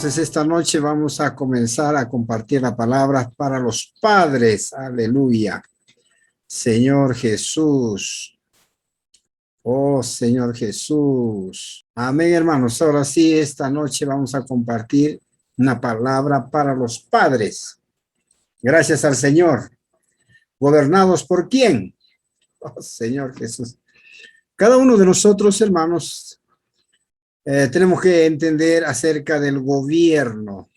Entonces esta noche vamos a comenzar a compartir la palabra para los padres. Aleluya. Señor Jesús. Oh Señor Jesús. Amén, hermanos. Ahora sí, esta noche vamos a compartir una palabra para los padres. Gracias al Señor. ¿Gobernados por quién? Oh Señor Jesús. Cada uno de nosotros, hermanos, tenemos que entender acerca del gobierno,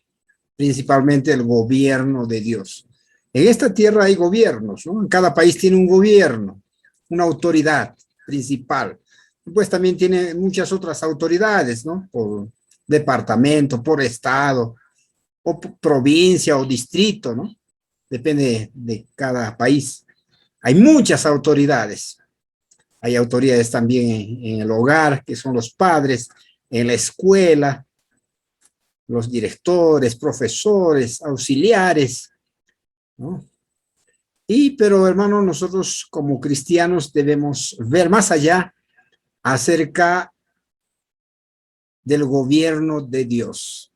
principalmente el gobierno de Dios. En esta tierra hay gobiernos, ¿no? En cada país tiene un gobierno, una autoridad principal. Pues también tiene muchas otras autoridades, ¿no? Por departamento, por estado, o provincia o distrito, ¿no? Depende de cada país. Hay muchas autoridades. Hay autoridades también en el hogar, que son los padres, en la escuela, los directores, profesores, auxiliares, ¿no? Pero hermano, nosotros como cristianos debemos ver más allá acerca del gobierno de Dios.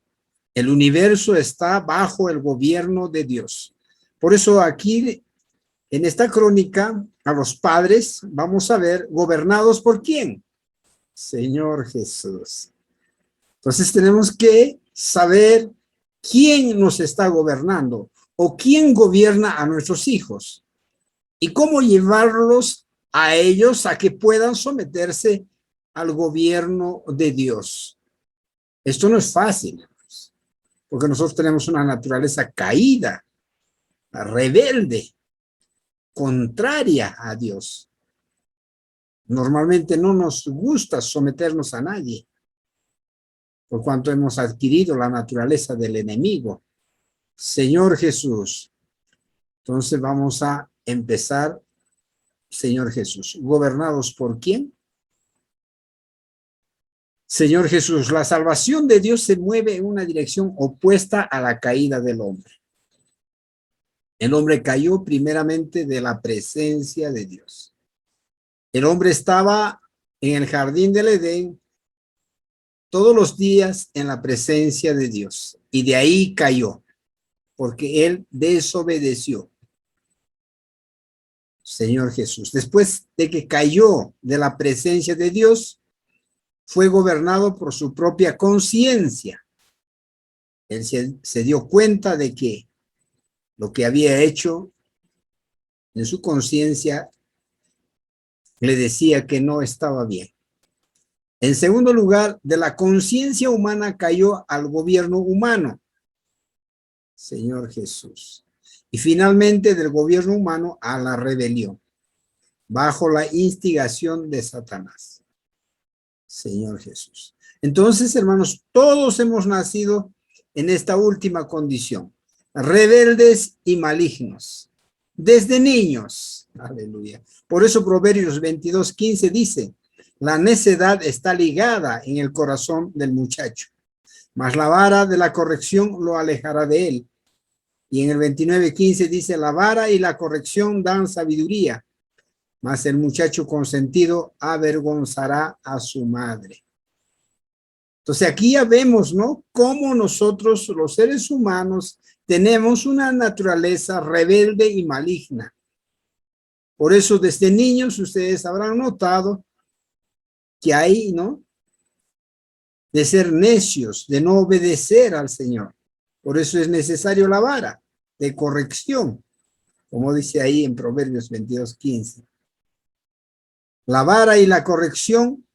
El universo está bajo el gobierno de Dios. Por eso aquí, en esta crónica, a los padres vamos a ver gobernados por quién. Señor Jesús. Entonces tenemos que saber quién nos está gobernando o quién gobierna a nuestros hijos y cómo llevarlos a ellos a que puedan someterse al gobierno de Dios. Esto no es fácil, porque nosotros tenemos una naturaleza caída, rebelde, contraria a Dios. Normalmente no nos gusta someternos a nadie, por cuanto hemos adquirido la naturaleza del enemigo. Señor Jesús. Entonces vamos a empezar, Señor Jesús. ¿Gobernados por quién? Señor Jesús, la salvación de Dios se mueve en una dirección opuesta a la caída del hombre. El hombre cayó primeramente de la presencia de Dios. El hombre estaba en el jardín del Edén todos los días en la presencia de Dios y de ahí cayó porque él desobedeció. Señor Jesús, después de que cayó de la presencia de Dios, fue gobernado por su propia conciencia. Él se dio cuenta de que lo que había hecho en su conciencia le decía que no estaba bien. En segundo lugar, de la conciencia humana cayó al gobierno humano. Señor Jesús. Y finalmente del gobierno humano a la rebelión, bajo la instigación de Satanás. Señor Jesús. Entonces, hermanos, todos hemos nacido en esta última condición, rebeldes y malignos, desde niños. Aleluya. Por eso Proverbios 22:15 dice, la necedad está ligada en el corazón del muchacho, mas la vara de la corrección lo alejará de él. Y en el 29:15 dice, la vara y la corrección dan sabiduría, mas el muchacho consentido avergonzará a su madre. Entonces aquí ya vemos, ¿no? Cómo nosotros, los seres humanos, tenemos una naturaleza rebelde y maligna. Por eso desde niños ustedes habrán notado que hay, ¿no? De ser necios, de no obedecer al Señor. Por eso es necesario la vara de corrección, como dice ahí en Proverbios 22:15. La vara y la corrección,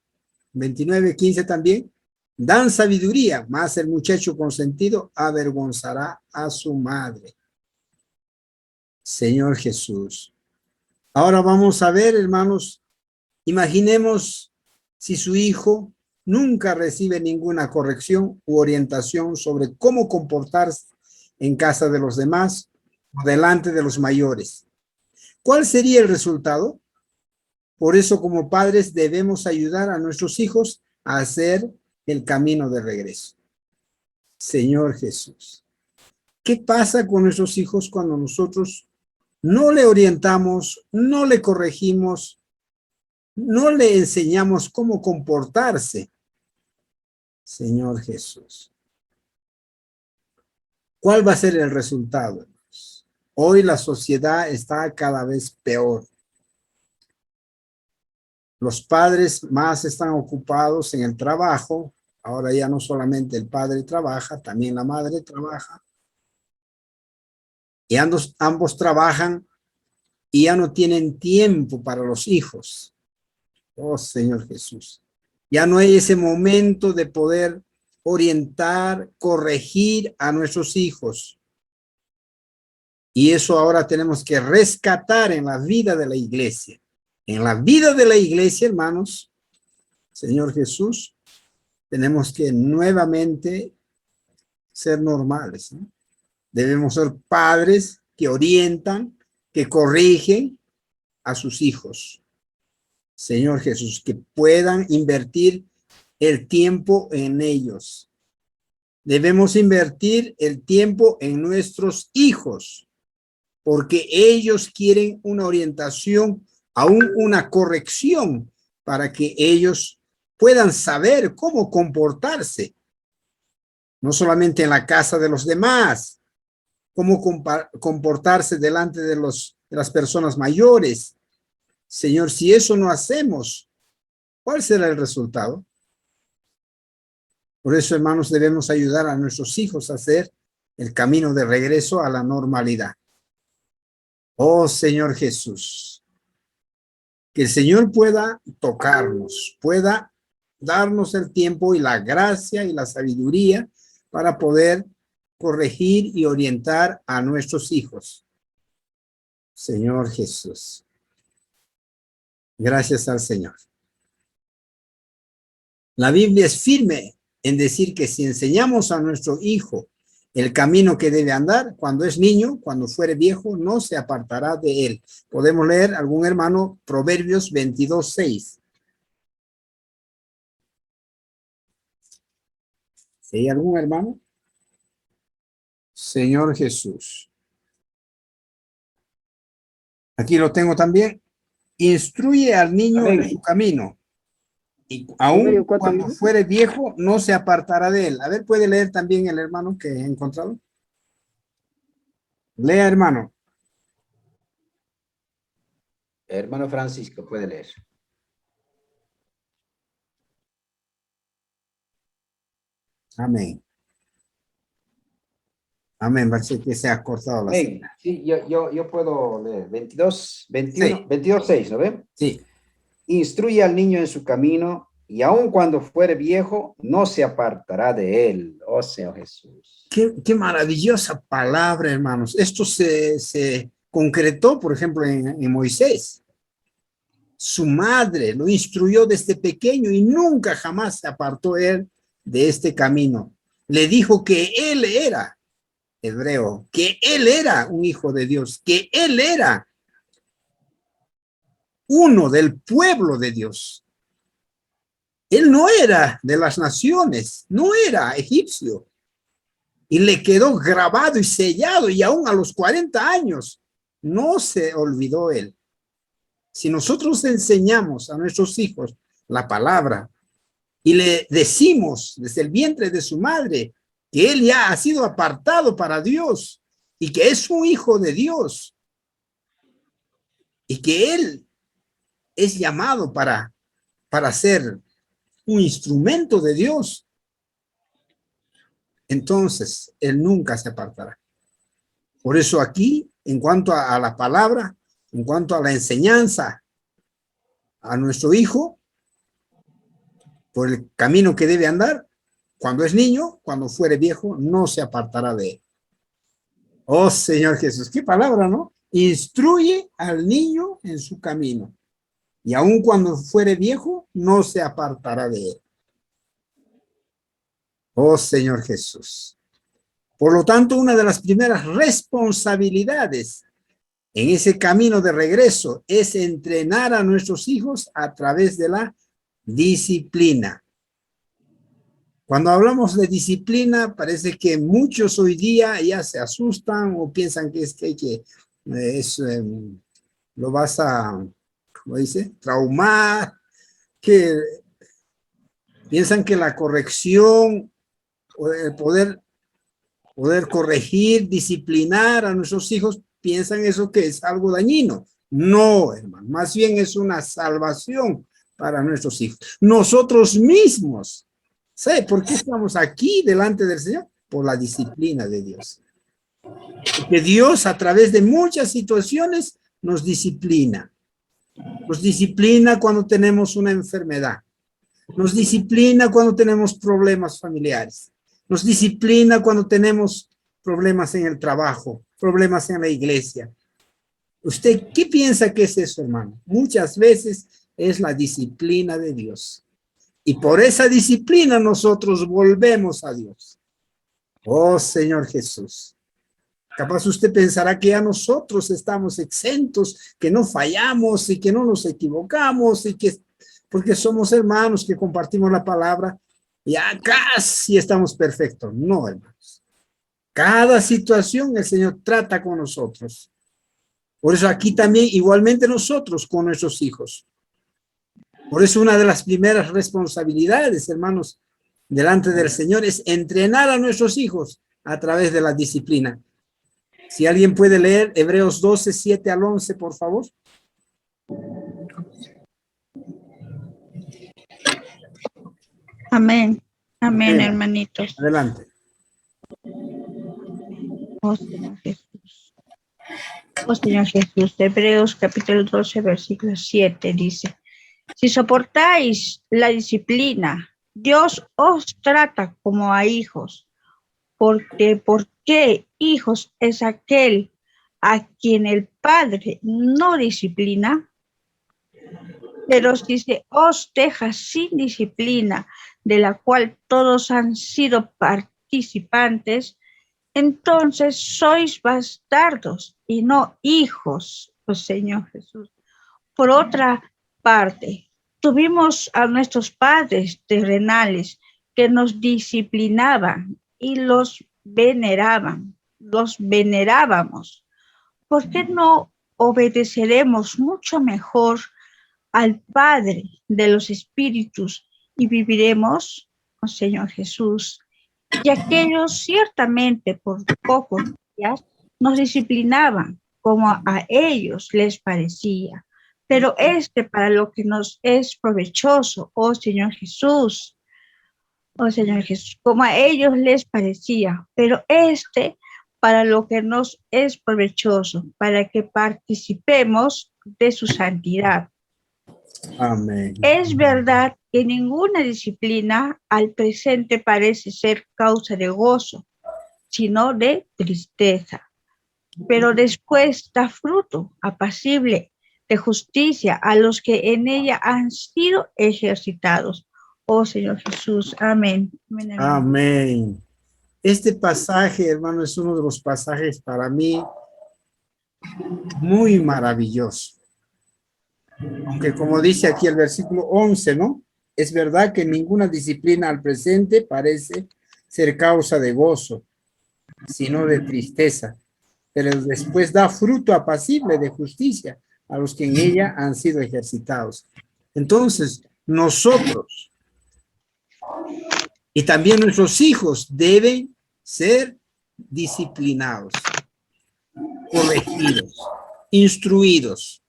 29:15 también, dan sabiduría, mas el muchacho consentido avergonzará a su madre. Señor Jesús. Ahora vamos a ver, hermanos, imaginemos si su hijo nunca recibe ninguna corrección u orientación sobre cómo comportarse en casa de los demás o delante de los mayores. ¿Cuál sería el resultado? Por eso, como padres, debemos ayudar a nuestros hijos a hacer el camino de regreso. Señor Jesús, ¿qué pasa con nuestros hijos cuando nosotros no le orientamos, no le corregimos, no le enseñamos cómo comportarse? Señor Jesús. ¿Cuál va a ser el resultado? Hoy la sociedad está cada vez peor. Los padres más están ocupados en el trabajo. Ahora ya no solamente el padre trabaja, también la madre trabaja. Y ambos trabajan y ya no tienen tiempo para los hijos. Oh, Señor Jesús. Ya no hay ese momento de poder orientar, corregir a nuestros hijos. Y eso ahora tenemos que rescatar en la vida de la iglesia. En la vida de la iglesia, hermanos, Señor Jesús, tenemos que nuevamente ser normales, ¿no? Debemos ser padres que orientan, que corrigen a sus hijos. Señor Jesús, que puedan invertir el tiempo en ellos. Debemos invertir el tiempo en nuestros hijos, porque ellos quieren una orientación, aún una corrección, para que ellos puedan saber cómo comportarse, no solamente en la casa de los demás, cómo comportarse delante de las personas mayores. Señor, si eso no hacemos, ¿cuál será el resultado? Por eso, hermanos, debemos ayudar a nuestros hijos a hacer el camino de regreso a la normalidad. Oh, Señor Jesús, que el Señor pueda tocarnos, pueda darnos el tiempo y la gracia y la sabiduría para poder corregir y orientar a nuestros hijos. Señor Jesús. Gracias al Señor. La Biblia es firme en decir que si enseñamos a nuestro hijo el camino que debe andar, cuando es niño, cuando fuere viejo, no se apartará de él. Podemos leer, algún hermano, Proverbios 22:6. ¿Sí, algún hermano? Señor Jesús. Aquí lo tengo también. Instruye al niño en su camino, y aún cuando fuere viejo, no se apartará de él. A ver, ¿puede leer también el hermano que he encontrado? Lea, hermano. Hermano Francisco, puede leer. Amén. Amén, parece que se ha cortado la señal. Sí, yo puedo leer. 22, 21, Sí. 22:6, ¿no ve? Sí. Instruye al niño en su camino, y aun cuando fuere viejo, no se apartará de él. Oh, Señor Jesús. Qué maravillosa palabra, hermanos. Esto se concretó, por ejemplo, en Moisés. Su madre lo instruyó desde pequeño y nunca jamás se apartó él de este camino. Le dijo que él era hebreo, que él era un hijo de Dios, que él era uno del pueblo de Dios. Él no era de las naciones, no era egipcio. Y le quedó grabado y sellado, y aún a los 40 años no se olvidó él. Si nosotros enseñamos a nuestros hijos la palabra y le decimos desde el vientre de su madre que él ya ha sido apartado para Dios y que es un hijo de Dios y que él es llamado para ser un instrumento de Dios, entonces él nunca se apartará. Por eso aquí, en cuanto a la palabra, en cuanto a la enseñanza a nuestro hijo, por el camino que debe andar, cuando es niño, cuando fuere viejo, no se apartará de él. Oh, Señor Jesús, qué palabra, ¿no? Instruye al niño en su camino, y aun cuando fuere viejo, no se apartará de él. Oh, Señor Jesús. Por lo tanto, una de las primeras responsabilidades en ese camino de regreso es entrenar a nuestros hijos a través de la disciplina. Cuando hablamos de disciplina, parece que muchos hoy día ya se asustan o piensan que lo vas a, ¿cómo dice? Traumar, que piensan que la corrección o el poder poder corregir, disciplinar a nuestros hijos, piensan eso que es algo dañino. No, hermano, más bien es una salvación para nuestros hijos. Nosotros mismos, ¿sabe por qué estamos aquí delante del Señor? Por la disciplina de Dios. Porque Dios a través de muchas situaciones nos disciplina. Nos disciplina cuando tenemos una enfermedad. Nos disciplina cuando tenemos problemas familiares. Nos disciplina cuando tenemos problemas en el trabajo, problemas en la iglesia. ¿Usted qué piensa que es eso, hermano? Muchas veces es la disciplina de Dios. Y por esa disciplina nosotros volvemos a Dios. Oh, Señor Jesús. Capaz usted pensará que ya nosotros estamos exentos, que no fallamos y que no nos equivocamos y que porque somos hermanos que compartimos la palabra, ya casi estamos perfectos. No, hermanos. Cada situación el Señor trata con nosotros. Por eso aquí también igualmente nosotros con nuestros hijos. Por eso una de las primeras responsabilidades, hermanos, delante del Señor es entrenar a nuestros hijos a través de la disciplina. Si alguien puede leer Hebreos 12, 7 al 11, por favor. Amén. Amén, Amén. hermanitos. Adelante. Oh, Señor Jesús. Oh, Señor Jesús. Hebreos capítulo 12, versículo 7 dice, si soportáis la disciplina, Dios os trata como a hijos. ¿Por qué hijos es aquel a quien el Padre no disciplina? Pero si se os deja sin disciplina, de la cual todos han sido participantes, entonces sois bastardos y no hijos, oh Señor Jesús. Por otra parte, tuvimos a nuestros padres terrenales que nos disciplinaban y los venerábamos. ¿Por qué no obedeceremos mucho mejor al Padre de los Espíritus y viviremos, oh Señor Jesús? Y aquellos ciertamente por pocos días nos disciplinaban como a ellos les parecía, pero para lo que nos es provechoso, oh Señor Jesús, como a ellos les parecía, pero para lo que nos es provechoso, para que participemos de su santidad. Amén. Es verdad que ninguna disciplina al presente parece ser causa de gozo, sino de tristeza, pero después da fruto apacible de justicia a los que en ella han sido ejercitados. Oh Señor Jesús, amén. Amén, amén. Amén. Este pasaje, hermano, es uno de los pasajes para mí muy maravilloso. Aunque como dice aquí el versículo 11, ¿no? Es verdad que ninguna disciplina al presente parece ser causa de gozo, sino de tristeza, pero después da fruto apacible de justicia a los que en ella han sido ejercitados. Entonces, nosotros y también nuestros hijos deben ser disciplinados, corregidos, instruidos,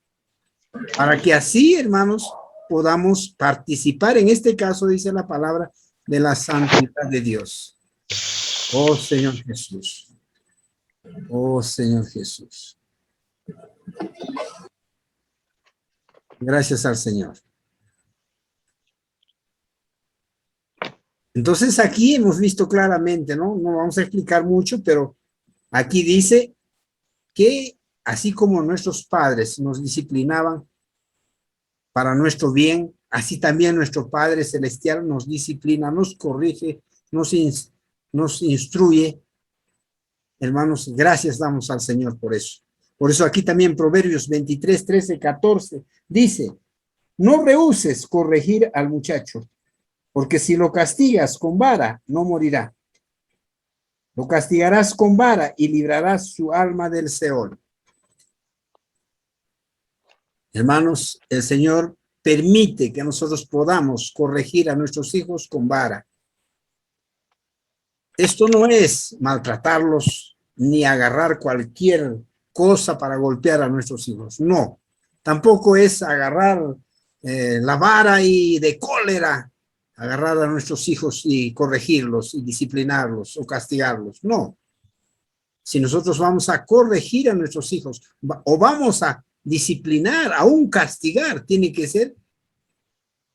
para que así, hermanos, podamos participar, en este caso dice la palabra, de la santidad de Dios. Oh Señor Jesús. Oh Señor Jesús. Gracias al Señor. Entonces aquí hemos visto claramente, ¿no? No vamos a explicar mucho, pero aquí dice que así como nuestros padres nos disciplinaban para nuestro bien, así también nuestro Padre Celestial nos disciplina, nos corrige, nos instruye. Hermanos, gracias damos al Señor por eso. Por eso aquí también Proverbios 23, 13, 14 dice, no rehuses corregir al muchacho, porque si lo castigas con vara, no morirá. Lo castigarás con vara y librarás su alma del Seol. Hermanos, el Señor permite que nosotros podamos corregir a nuestros hijos con vara. Esto no es maltratarlos ni agarrar cualquier cosa para golpear a nuestros hijos. No. Tampoco es agarrar la vara y de cólera agarrar a nuestros hijos y corregirlos y disciplinarlos o castigarlos. No. Si nosotros vamos a corregir a nuestros hijos o vamos a disciplinar, aún castigar, tiene que ser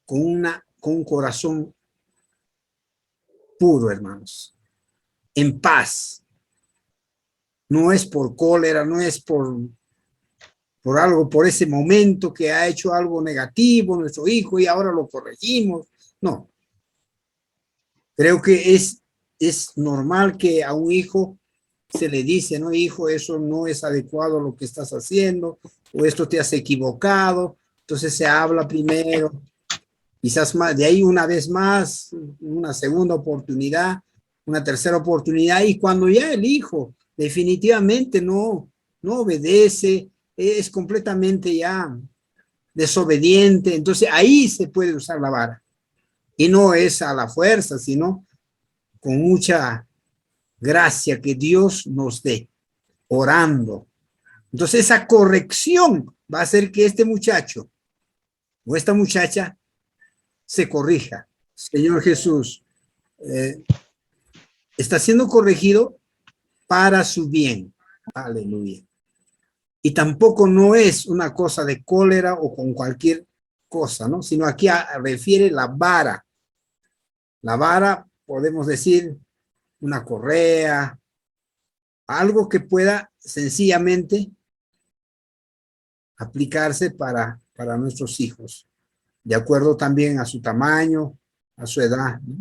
con un corazón puro, hermanos, en paz. No es por cólera, no es por algo, por ese momento que ha hecho algo negativo nuestro hijo y ahora lo corregimos. No. Creo que es normal que a un hijo se le dice, no, hijo, eso no es adecuado lo que estás haciendo, o esto te has equivocado. Entonces se habla primero, quizás más, de ahí una vez más, una segunda oportunidad, una tercera oportunidad, y cuando ya el hijo definitivamente no obedece, es completamente ya desobediente, entonces ahí se puede usar la vara. Y no es a la fuerza, sino con mucha gracia que Dios nos dé, orando. Entonces esa corrección va a hacer que este muchacho o esta muchacha se corrija. Señor Jesús, está siendo corregido para su bien. Aleluya. Y tampoco no es una cosa de cólera o con cualquier cosa, ¿no? Sino aquí refiere la vara. La vara, podemos decir, una correa, algo que pueda sencillamente aplicarse para nuestros hijos, de acuerdo también a su tamaño, a su edad, ¿no?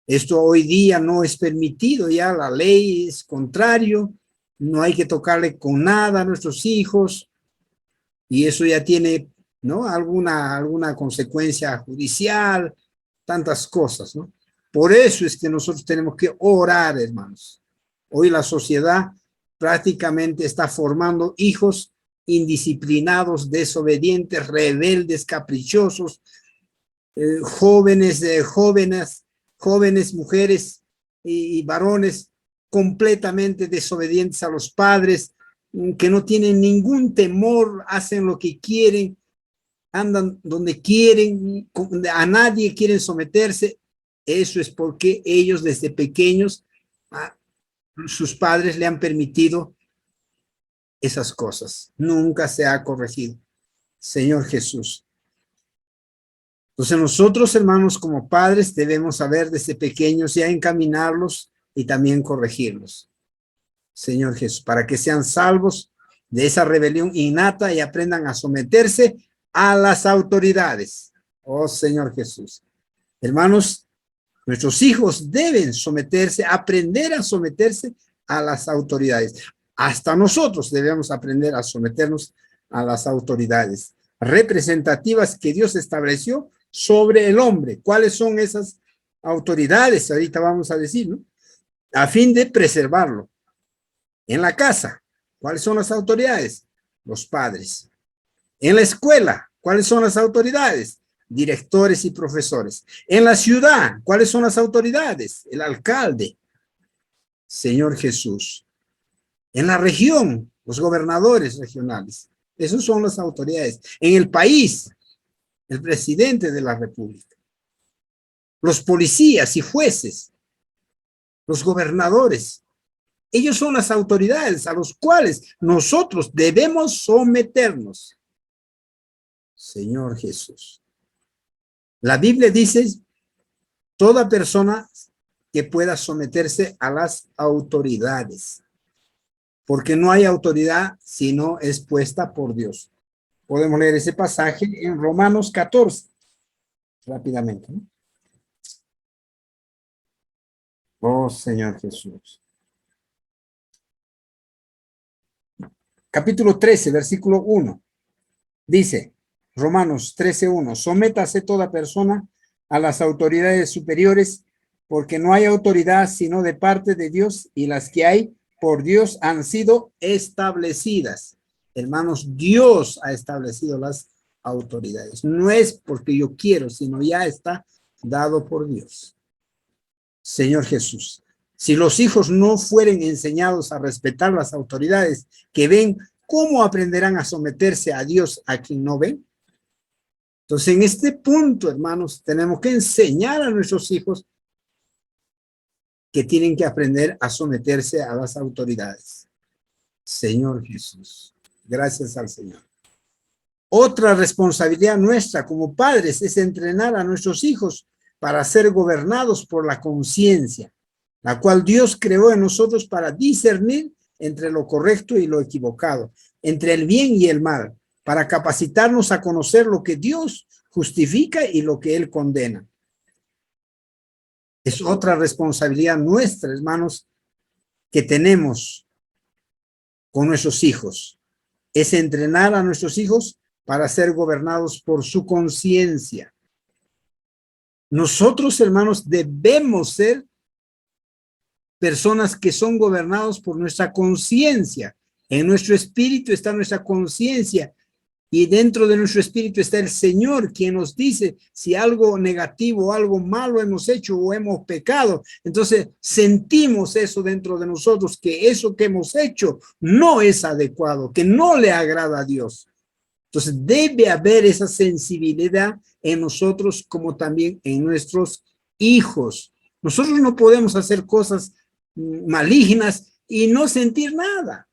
Esto hoy día no es permitido, ya la ley es contrario, no hay que tocarle con nada a nuestros hijos, y eso ya tiene, ¿no?, alguna consecuencia judicial, tantas cosas, ¿no? Por eso es que nosotros tenemos que orar, hermanos. Hoy la sociedad prácticamente está formando hijos indisciplinados, desobedientes, rebeldes, caprichosos, jóvenes, mujeres y varones completamente desobedientes a los padres, que no tienen ningún temor, hacen lo que quieren, andan donde quieren, a nadie quieren someterse. Eso es porque ellos desde pequeños, sus padres le han permitido esas cosas. Nunca se ha corregido. Señor Jesús. Entonces nosotros, hermanos, como padres, debemos saber desde pequeños ya encaminarlos y también corregirlos. Señor Jesús, para que sean salvos de esa rebelión innata y aprendan a someterse a las autoridades. Oh, Señor Jesús. Hermanos, nuestros hijos deben someterse, aprender a someterse a las autoridades. Hasta nosotros debemos aprender a someternos a las autoridades representativas que Dios estableció sobre el hombre. ¿Cuáles son esas autoridades? Ahorita vamos a decir, ¿no? A fin de preservarlo. En la casa, ¿cuáles son las autoridades? Los padres. En la escuela, ¿cuáles son las autoridades? Directores y profesores. En la ciudad, ¿cuáles son las autoridades? El alcalde. Señor Jesús. En la región, los gobernadores regionales. Esas son las autoridades. En el país, el presidente de la República. Los policías y jueces. Los gobernadores. Ellos son las autoridades a los cuales nosotros debemos someternos. Señor Jesús. La Biblia dice, toda persona que pueda someterse a las autoridades, porque no hay autoridad si no es puesta por Dios. Podemos leer ese pasaje en Romanos 14, rápidamente, ¿no? Oh, Señor Jesús. Capítulo 13, versículo 1. Dice, Romanos 13:1, sométase toda persona a las autoridades superiores, porque no hay autoridad sino de parte de Dios, y las que hay por Dios han sido establecidas. Hermanos, Dios ha establecido las autoridades. No es porque yo quiero, sino ya está dado por Dios. Señor Jesús. Si los hijos no fueren enseñados a respetar las autoridades que ven, ¿cómo aprenderán a someterse a Dios a quien no ven? Entonces, en este punto, hermanos, tenemos que enseñar a nuestros hijos que tienen que aprender a someterse a las autoridades. Señor Jesús, gracias al Señor. Otra responsabilidad nuestra como padres es entrenar a nuestros hijos para ser gobernados por la conciencia, la cual Dios creó en nosotros para discernir entre lo correcto y lo equivocado, entre el bien y el mal, para capacitarnos a conocer lo que Dios justifica y lo que Él condena. Es otra responsabilidad nuestra, hermanos, que tenemos con nuestros hijos. Es entrenar a nuestros hijos para ser gobernados por su conciencia. Nosotros, hermanos, debemos ser personas que son gobernados por nuestra conciencia. En nuestro espíritu está nuestra conciencia y dentro de nuestro espíritu está el Señor, quien nos dice si algo negativo, algo malo hemos hecho o hemos pecado. Entonces sentimos eso dentro de nosotros, que eso que hemos hecho no es adecuado, que no le agrada a Dios. Entonces debe haber esa sensibilidad en nosotros como también en nuestros hijos. Nosotros no podemos hacer cosas malignas y no sentir nada.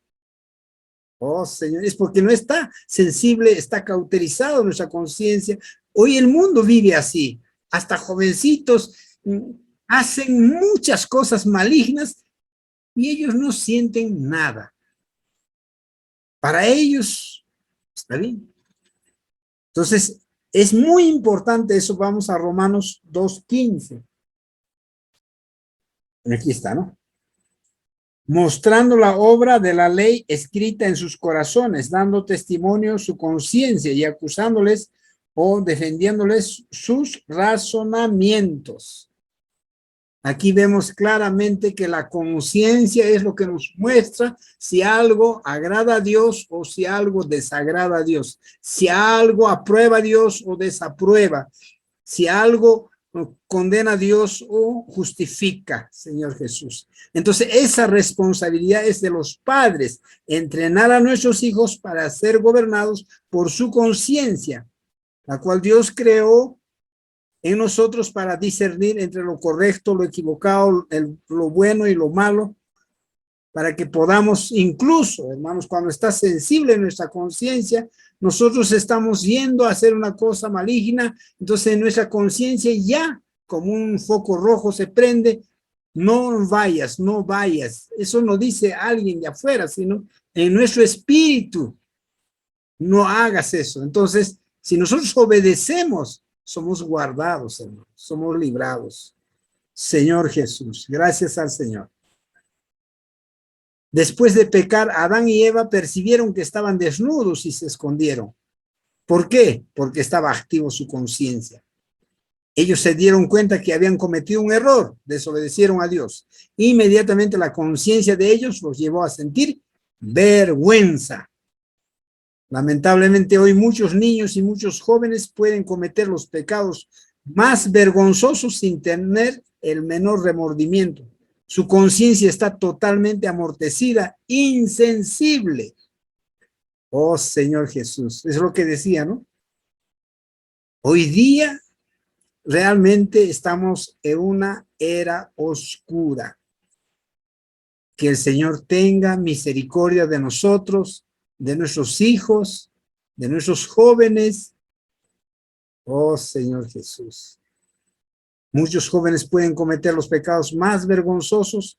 Oh, Señor, es porque no está sensible, está cauterizado nuestra conciencia. Hoy el mundo vive así. Hasta jovencitos hacen muchas cosas malignas y ellos no sienten nada. Para ellos está bien. Entonces, es muy importante eso. Vamos a Romanos 2:15. Aquí está, ¿no? Mostrando la obra de la ley escrita en sus corazones, dando testimonio su conciencia y acusándoles o defendiéndoles sus razonamientos. Aquí vemos claramente que la conciencia es lo que nos muestra si algo agrada a Dios o si algo desagrada a Dios, si algo aprueba a Dios o desaprueba, si algo condena a Dios o justifica, Señor Jesús. Entonces, esa responsabilidad es de los padres, entrenar a nuestros hijos para ser gobernados por su conciencia, la cual Dios creó en nosotros para discernir entre lo correcto, lo equivocado, lo bueno y lo malo, para que podamos incluso, hermanos, cuando está sensible nuestra conciencia, nosotros estamos yendo a hacer una cosa maligna, entonces nuestra conciencia ya como un foco rojo se prende, no vayas, no vayas. Eso no dice alguien de afuera, sino en nuestro espíritu, no hagas eso. Entonces, si nosotros obedecemos, somos guardados, hermanos, somos librados. Señor Jesús, gracias al Señor. Después de pecar, Adán y Eva percibieron que estaban desnudos y se escondieron. ¿Por qué? Porque estaba activo su conciencia. Ellos se dieron cuenta que habían cometido un error, desobedecieron a Dios. Inmediatamente la conciencia de ellos los llevó a sentir vergüenza. Lamentablemente hoy muchos niños y muchos jóvenes pueden cometer los pecados más vergonzosos sin tener el menor remordimiento. Su conciencia está totalmente amortecida, insensible. Oh, Señor Jesús, es lo que decía, ¿no? Hoy día realmente estamos en una era oscura. Que el Señor tenga misericordia de nosotros, de nuestros hijos, de nuestros jóvenes. Oh, Señor Jesús. Muchos jóvenes pueden cometer los pecados más vergonzosos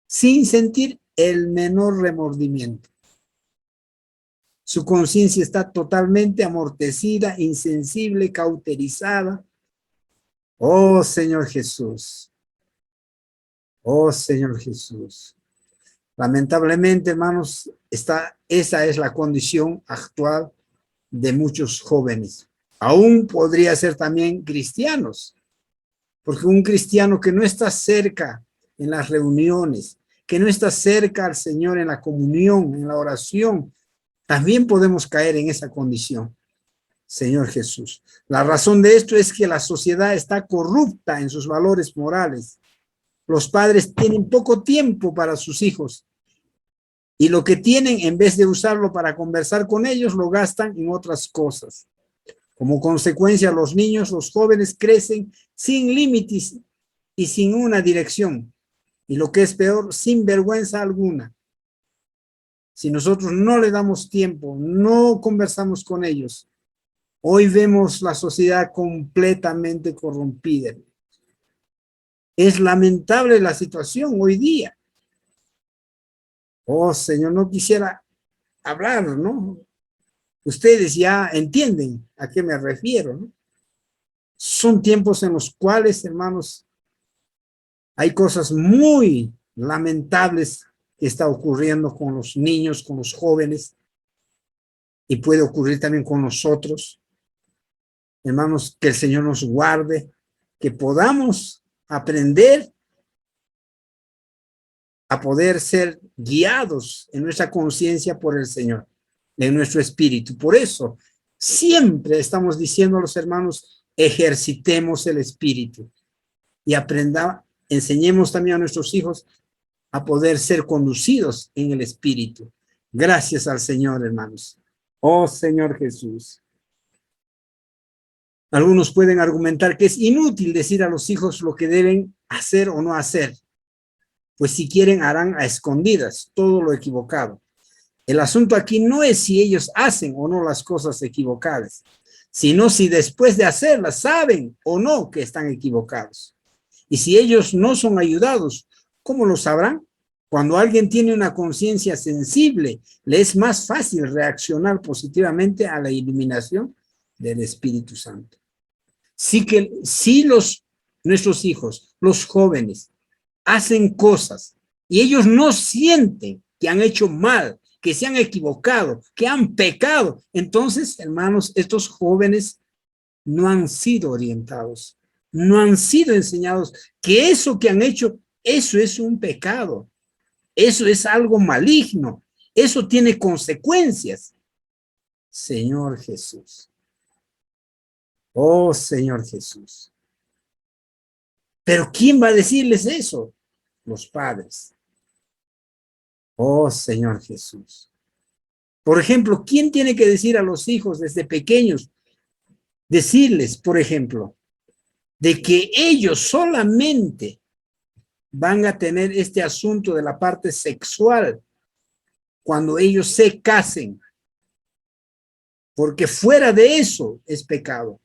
sin sentir el menor remordimiento. Su conciencia está totalmente amortecida, insensible, cauterizada. Oh, Señor Jesús. Oh, Señor Jesús. Lamentablemente, hermanos, esa es la condición actual de muchos jóvenes. Aún podría ser también cristianos. Porque un cristiano que no está cerca en las reuniones, que no está cerca al Señor en la comunión, en la oración, también podemos caer en esa condición, Señor Jesús. La razón de esto es que la sociedad está corrupta en sus valores morales. los padres tienen poco tiempo para sus hijos. Y lo que tienen, en vez de usarlo para conversar con ellos, lo gastan en otras cosas. Como consecuencia, los niños, los jóvenes crecen sin límites y sin una dirección. Y lo que es peor, sin vergüenza alguna. Si nosotros no le damos tiempo, no conversamos con ellos, hoy vemos la sociedad completamente corrompida. Es lamentable la situación hoy día. Oh, Señor, no quisiera hablar, ¿no? Ustedes ya entienden a qué me refiero, ¿no? Son tiempos en los cuales, hermanos, hay cosas muy lamentables que está ocurriendo con los niños, con los jóvenes, y puede ocurrir también con nosotros. Hermanos, que el Señor nos guarde, que podamos aprender a poder ser guiados en nuestra conciencia por el Señor, en nuestro espíritu. Por eso, siempre estamos diciendo a los hermanos, ejercitemos el espíritu y enseñemos también a nuestros hijos a poder ser conducidos en el espíritu. Gracias al Señor, hermanos. Oh, Señor Jesús. Algunos pueden argumentar que es inútil decir a los hijos lo que deben hacer o no hacer, pues si quieren harán a escondidas todo lo equivocado. El asunto aquí no es si ellos hacen o no las cosas equivocadas, sino si después de hacerlas saben o no que están equivocados. Y si ellos no son ayudados, ¿cómo lo sabrán? Cuando alguien tiene una conciencia sensible, le es más fácil reaccionar positivamente a la iluminación del Espíritu Santo. Sí que si nuestros hijos, los jóvenes, hacen cosas y ellos no sienten que han hecho mal, que se han equivocado, que han pecado, entonces, hermanos, estos jóvenes no han sido orientados, no han sido enseñados que eso que han hecho, eso es un pecado, eso es algo maligno, eso tiene consecuencias. Señor Jesús. Oh, Señor Jesús. Pero ¿quién va a decirles eso? Los padres. Oh, Señor Jesús. Por ejemplo, ¿quién tiene que decir a los hijos desde pequeños? Decirles, por ejemplo, de que ellos solamente van a tener este asunto de la parte sexual cuando ellos se casen. Porque fuera de eso es pecado.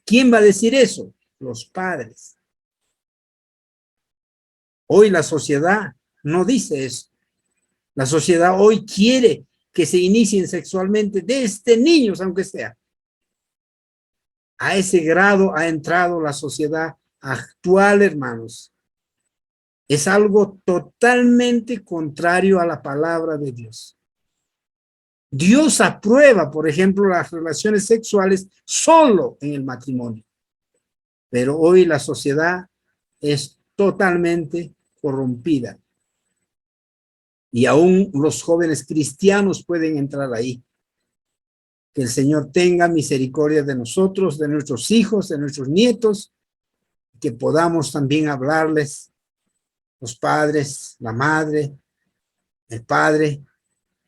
¿Quién va a decir eso? Los padres. Hoy la sociedad no dice eso. La sociedad hoy quiere que se inicien sexualmente desde niños, aunque sea. A ese grado ha entrado la sociedad actual, hermanos. Es algo totalmente contrario a la palabra de Dios. Dios aprueba, por ejemplo, las relaciones sexuales solo en el matrimonio. Pero hoy la sociedad es totalmente corrompida. Y aún los jóvenes cristianos pueden entrar ahí. Que el Señor tenga misericordia de nosotros, de nuestros hijos, de nuestros nietos, que podamos también hablarles, los padres, la madre, el padre,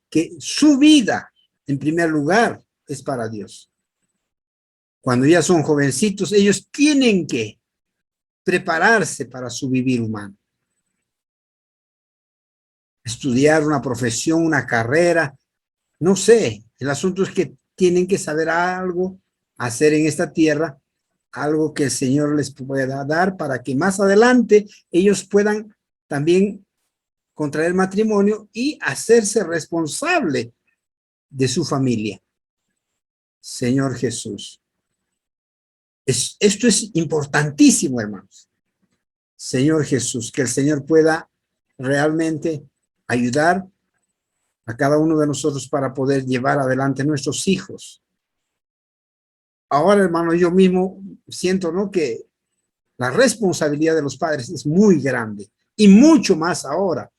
que su vida, en primer lugar, es para Dios. Cuando ya son jovencitos, ellos tienen que prepararse para su vivir humano. Estudiar una profesión, una carrera, no sé. El asunto es que tienen que saber algo, hacer en esta tierra, algo que el Señor les pueda dar para que más adelante ellos puedan también contraer matrimonio y hacerse responsable de su familia. Señor Jesús. Esto es importantísimo, hermanos. Señor Jesús, que el Señor pueda realmente ayudar a cada uno de nosotros para poder llevar adelante nuestros hijos. Ahora, hermano, yo mismo siento, ¿no?, que la responsabilidad de los padres es muy grande y mucho más ahora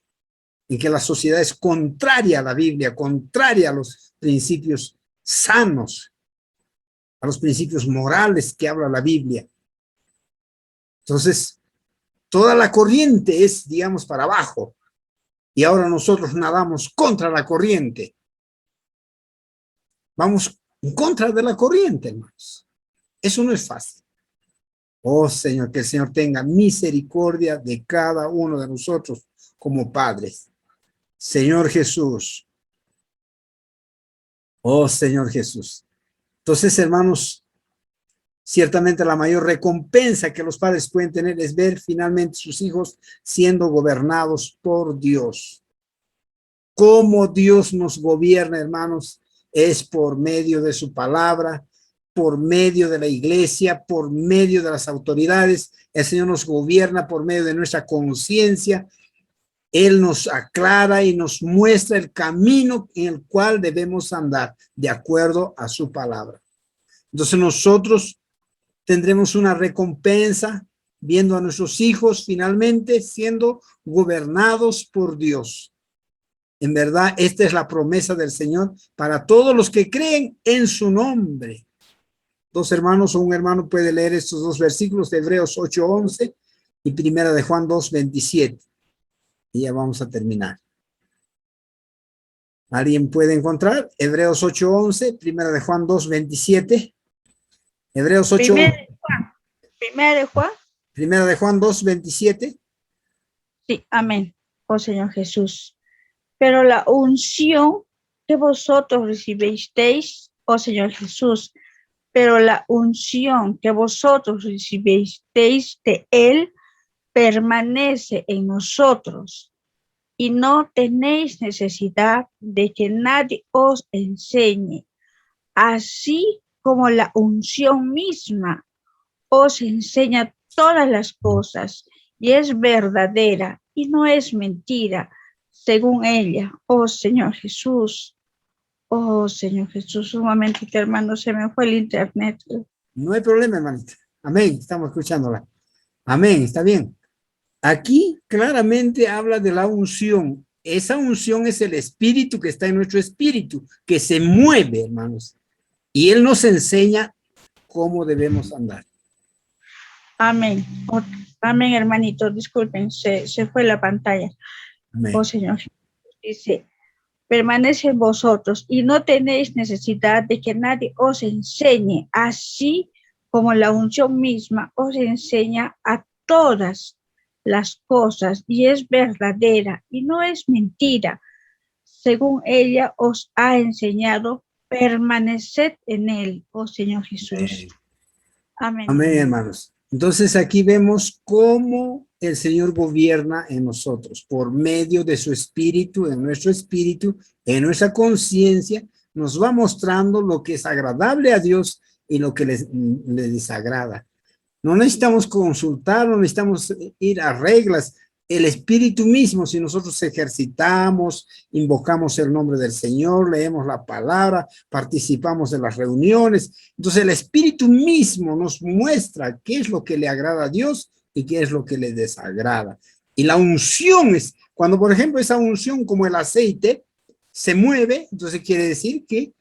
en que la sociedad es contraria a la Biblia, contraria a los principios sanos, a los principios morales que habla la Biblia. Entonces, Toda la corriente es, digamos, para abajo. Y ahora nosotros nadamos contra la corriente. Vamos en contra de la corriente, hermanos. Eso no es fácil. Oh, Señor, que el Señor tenga misericordia de cada uno de nosotros como padres. Señor Jesús. Oh, Señor Jesús. Entonces, hermanos, ciertamente la mayor recompensa que los padres pueden tener es ver finalmente sus hijos siendo gobernados por Dios. Cómo Dios nos gobierna, hermanos, es por medio de su palabra, por medio de la iglesia, por medio de las autoridades. El Señor nos gobierna por medio de nuestra conciencia. Él nos aclara y nos muestra el camino en el cual debemos andar de acuerdo a su palabra. Entonces nosotros tendremos una recompensa viendo a nuestros hijos finalmente siendo gobernados por Dios. En verdad, esta es la promesa del Señor para todos los que creen en su nombre. Dos hermanos o un hermano puede leer estos dos versículos de Hebreos 8:11 y primera de Juan 2:27. Y ya vamos a terminar. ¿Alguien puede encontrar? Hebreos 8:11, primera de Juan 2:27. Hebreos 8. Primera de Juan. Primera de Juan 2:27. Sí, amén. Oh Señor Jesús. Pero la unción que vosotros recibisteis, oh Señor Jesús, pero la unción que vosotros recibisteis de Él permanece en nosotros y no tenéis necesidad de que nadie os enseñe, así como la unción misma os enseña todas las cosas y es verdadera y no es mentira, según ella. Oh Señor Jesús, un momentito, hermano, se me fue el internet. No hay problema, hermanita. Amén, estamos escuchándola. Amén, está bien. Aquí claramente habla de la unción. Esa unción es el espíritu que está en nuestro espíritu, que se mueve, hermanos. Y Él nos enseña cómo debemos andar. Amén. Amén, hermanito. Disculpen, se fue la pantalla. Amén. Oh Señor, dice, permanece en vosotros y no tenéis necesidad de que nadie os enseñe, así como la unción misma os enseña a todas las cosas y es verdadera y no es mentira. Según ella os ha enseñado, permaneced en él, oh Señor Jesús. Amén. Amén, hermanos. Entonces aquí vemos cómo el Señor gobierna en nosotros por medio de su espíritu, en nuestro espíritu, en nuestra conciencia, nos va mostrando lo que es agradable a Dios y lo que le desagrada. No necesitamos consultar, no necesitamos ir a reglas. El espíritu mismo, si nosotros ejercitamos, invocamos el nombre del Señor, leemos la palabra, participamos de las reuniones, entonces el espíritu mismo nos muestra qué es lo que le agrada a Dios y qué es lo que le desagrada. Y la unción es, cuando por ejemplo esa unción como el aceite se mueve, entonces quiere decir que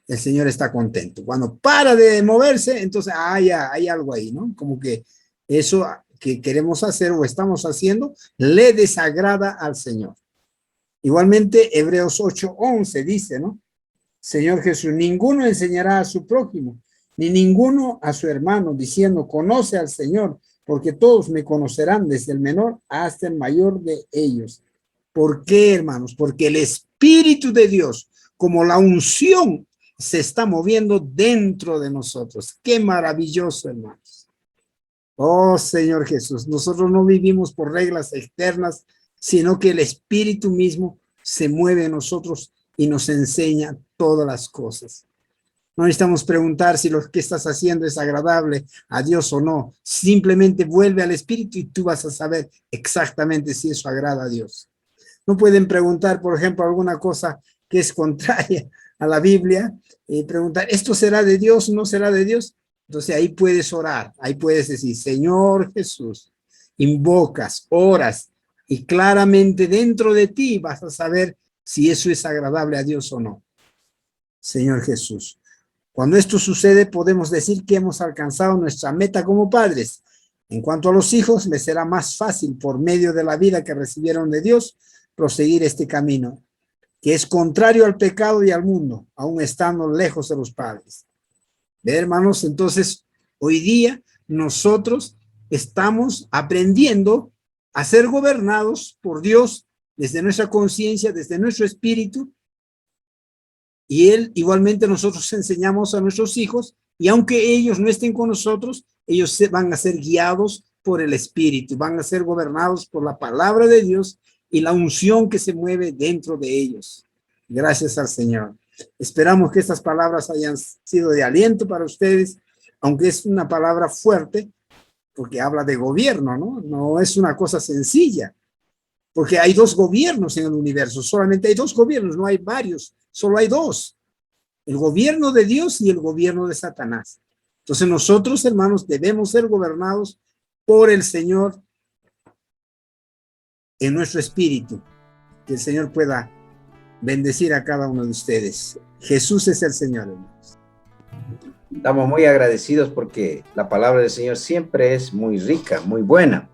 el Señor está contento. Cuando para de moverse, entonces hay algo ahí, ¿no? Como que eso que queremos hacer o estamos haciendo le desagrada al Señor. Igualmente, Hebreos 8:11 dice, ¿no? Señor Jesús, ninguno enseñará a su prójimo, ni ninguno a su hermano, diciendo, conoce al Señor, porque todos me conocerán desde el menor hasta el mayor de ellos. ¿Por qué, hermanos? Porque el Espíritu de Dios, como la unción, se está moviendo dentro de nosotros. Qué maravilloso, hermanos. Oh, Señor Jesús, nosotros no vivimos por reglas externas, sino que el Espíritu mismo se mueve en nosotros y nos enseña todas las cosas. No necesitamos preguntar si lo que estás haciendo es agradable a Dios o no. Simplemente vuelve al Espíritu y tú vas a saber exactamente si eso agrada a Dios. No pueden preguntar, por ejemplo, alguna cosa que es contraria a la Biblia y preguntar, ¿esto será de Dios o no será de Dios? Entonces ahí puedes orar, ahí puedes decir, Señor Jesús, invocas, oras y claramente dentro de ti vas a saber si eso es agradable a Dios o no. Señor Jesús, cuando esto sucede podemos decir que hemos alcanzado nuestra meta como padres. En cuanto a los hijos, les será más fácil por medio de la vida que recibieron de Dios proseguir este camino, que es contrario al pecado y al mundo, aún estando lejos de los padres. ¿Ve, hermanos? Entonces, hoy día nosotros estamos aprendiendo a ser gobernados por Dios desde nuestra conciencia, desde nuestro espíritu, y Él igualmente nosotros enseñamos a nuestros hijos, y aunque ellos no estén con nosotros, ellos van a ser guiados por el Espíritu, van a ser gobernados por la palabra de Dios y la unción que se mueve dentro de ellos. Gracias al Señor. Esperamos que estas palabras hayan sido de aliento para ustedes, aunque es una palabra fuerte, porque habla de gobierno, ¿no? No es una cosa sencilla, porque hay dos gobiernos en el universo, solamente hay dos gobiernos, no hay varios, solo hay dos. El gobierno de Dios y el gobierno de Satanás. Entonces nosotros, hermanos, debemos ser gobernados por el Señor en nuestro espíritu. Que el Señor pueda bendecir a cada uno de ustedes. Jesús es el Señor, hermanos. Estamos muy agradecidos porque la palabra del Señor siempre es muy rica, muy buena.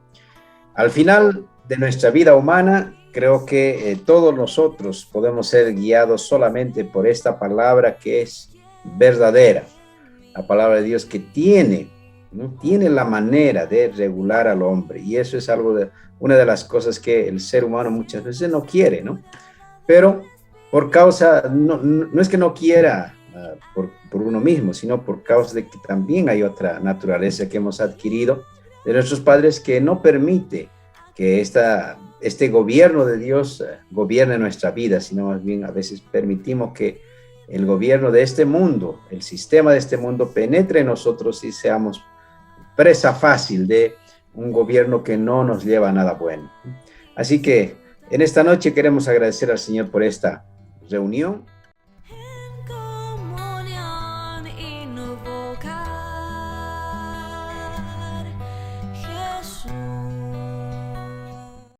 Al final de nuestra vida humana, creo que todos nosotros podemos ser guiados solamente por esta palabra que es verdadera. La palabra de Dios que tiene la manera de regular al hombre. Y eso es una de las cosas que el ser humano muchas veces no quiere, ¿no? Pero por causa, no es que no quiera por uno mismo, sino por causa de que también hay otra naturaleza que hemos adquirido de nuestros padres que no permite que este gobierno de Dios gobierne nuestra vida, sino más bien a veces permitimos que el gobierno de este mundo, el sistema de este mundo penetre en nosotros y seamos presa fácil de un gobierno que no nos lleva a nada bueno. Así que en esta noche queremos agradecer al Señor por esta reunión.